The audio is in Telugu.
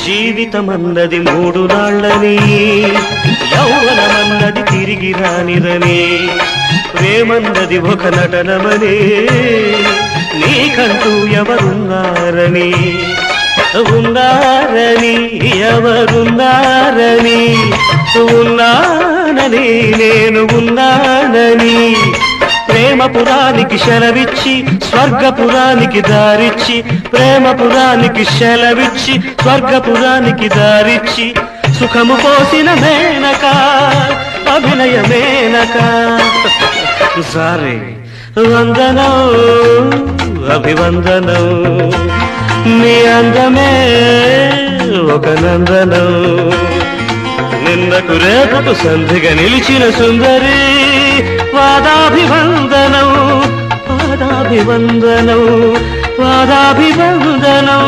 జీవితమన్నది 3 నాళ్ళని, యౌవనమన్నది తిరిగి రానిదని, ప్రేమన్నది ఒక నటనమని, నీకంటూ ఎవరున్నారని, ఉన్నారని ఎవరున్నారని, ఉన్నానని నేను ఉన్నానని, ప్రేమపురానికి సెలవిచ్చి స్వర్గపురానికి దారిచ్చి, ప్రేమపురానికి సెలవిచ్చి స్వర్గపురానికి దారిచ్చి, సుఖము పోసిన మేనక అభినయ మేనక. సారీ వందనం అభివందనం, నీ అందమే ఒక నందనం, నిన్నకు రేపకు సంధిగా నిలిచిన సుందరి, పాదాభివందనం పాదాభివందనం పాదాభివందనం.